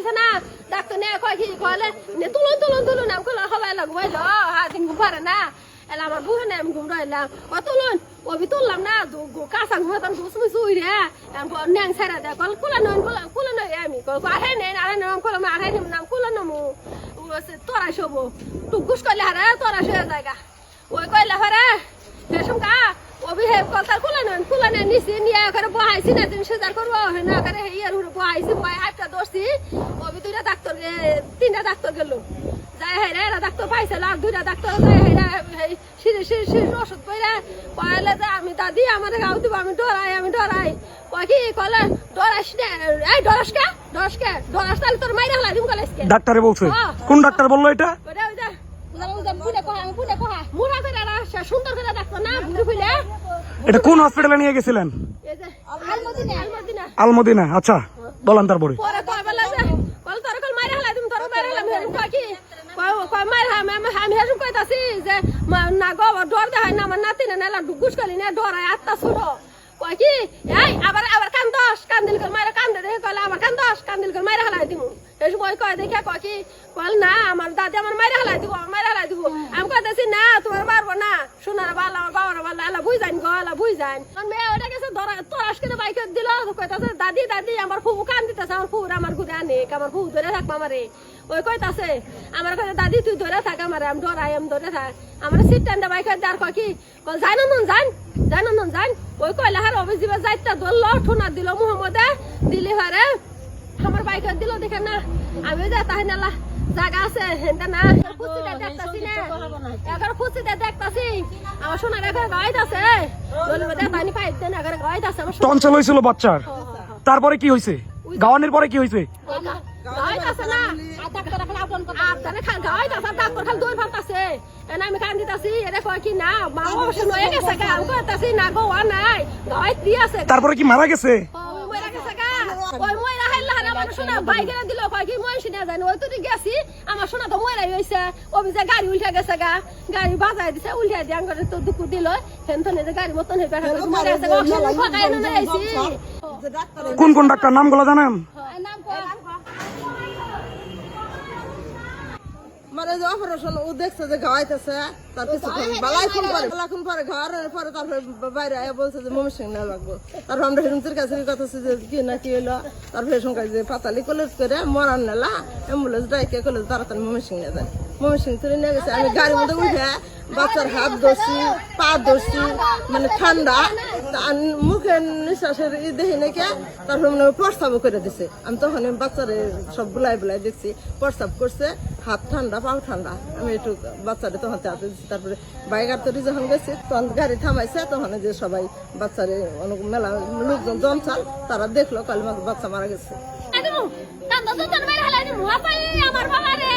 দিছে না ডাক্তার নে কয় কি কইলে নে তুলুন নাম কইলা হবাই লাগবাইল হাতিন ঘুরে না এলা আমার বুঝে না আমি ঘুম রইলাম ও তুলুন ও বি তুললাম না কাঁচা ঘুমাতাম ঘুসমি শুই রে ন্যাং ছাড়া দে কল কুলা নয় আমি কল আরে নাম কলম আরে নাম কুলা নমু তোরা শোব টুকুস কইলে হারে তোরা শুয়ে জায়গা ওই কইলা হারে বেশম কা ওবি হে কলতার কুলা নয় নিছি নিয়ে করে বহাইছি না দিন সেজার করব হে না করে ইয়ার হুড় বহাইছি বহাই হাতটা দর্শি ওবি দুইটা ডাক্তার তিনটা ডাক্তার গেল যাই হে রে ডাক্তার পাইছে আর দুইটা ডাক্তার যাই হে সিরি ওষুধ কইরা কইলে যে আমি দাদি আমার গাও দিব আমি ডরাই কই কি কইলে ডরাস না এই ডরাস তাহলে তোর মাইরা হলাই দিম কইলে ডাক্তারে বলছে কোন ডাক্তার বললো এটা সুন্দর করে ডাক্তার না এটা কোন হসপিটালে নিয়ে গেছিলেন আলমদিনা আচ্ছা বলেন তারপরে ডর দেখায় না আমার নাতি না ডুগুস করি না ডরাই আত্মা ছোট কয় কি এই আবার কান্দিল করে মারা কান্দে দেখে কইলে আবার কান্দিল করে মারা হালাই দিব এই সময় কয় দেখে কয় কি কল না আমার দাদি আমার মারা হালাই দিব আমি কইতেছি না তোমার পারবো না সোনার বাল আমার বাবার বাল আলা বুঝ যান মেয়ে ওটা গেছে তোরাস করে বাইক দিল কইতাছে দাদি আমার ফুবু কান দিতেছে আমার ফুবুর আমার ঘুরে আনে আমার ফুবু ধরে থাকবো আমারে ওই কইতাছে আমার কইতে দাদি তুই ধরে থাক আমারে আমি ধরে থাক আমার সিট টান্ডা বাইক আর কয় কি কল জান ওই কইলে হার অফিস দিবা যাইতা ধরল ঠোনা দিল মোহাম্মদে দিলি হারে আমার বাইক দিল দেখে না আমি যা তাই নালা জায়গা আছে হেনটা না ফুসিটা দেখতাছি না এগার ফুসিটা দেখতাছি আমার সোনার এগার গাইড আছে বলবে দে পানি পাইপ দেন এগার গাইড আছে আমার টনসিল হইছিল বাচ্চার তারপরে কি হইছে গাওয়ানোর পরে কি হইছে গাইড আছে না ডাক্তার খালি আপন কথা আপনারা খাল গাইড আছে ডাক্তার খালি দই ফাটাছে এনা আমি কান দিতাছি এরে কয় কি না মা অবশ্য নয় গেছে গা আমি কইতাছি না গো নাই গাইড দি আছে তারপরে কি মারা গেছে ওই মইরা গেছে গা ওই মইরা হাইলা হারা আমার সোনা বাইকে দিল কয় কি মই শুনে জানি ওই তুই গেছি আমার সোনা তো মইরা হইছে ওই যে গাড়ি উল্টা গেছে গা গাড়ি বাজায় দিছে উল্টা দিয়াং করে তো দুকু দিল হেনতনে যে গাড়ি মতন হেবা মরে গেছে অক্সিজেন ফাকায় না আইছি কোন ডাক্তার নামগুলো জানেন মানে যে অপারেশন ও দেখছে যে গাইতেছে তার কিছুক্ষণ বালাইক্ষণ পরে ঘরের পরে তারপরে বাইরে আয়া বলছে যে মমি সিং না লাগবো তারপর আমরা হেরুমতির কাছে কথা যে কি না কি হইলো তারপরে সঙ্গে যে পাতালি কলেজ করে মরান নেলা অ্যাম্বুলেন্স ডাইকে কলেজ তাড়াতাড়ি মমি সিং নিয়ে যায় মমি সিং তুলে নিয়ে গেছে আমি গাড়ির মধ্যে উঠে বাচ্চার হাত ধরছি পা ধরছি মানে ঠান্ডা মুখে নিঃশ্বাসের দেখি নাকি তারপরে মানে প্রস্তাবও করে দিছে আমি তখন বাচ্চারে সব বুলাই দেখছি প্রস্তাব করছে হাত ঠান্ডা পাও ঠান্ডা আমি একটু বাচ্চারে তখন হাতে দিচ্ছি তারপরে বাইকার তৈরি যখন গেছি তখন গাড়ি থামাইছে তখন যে সবাই বাচ্চারে অনেক মেলা লোকজন জমছাল তারা দেখলো কাল বাচ্চা মারা গেছে আমার বাবা রে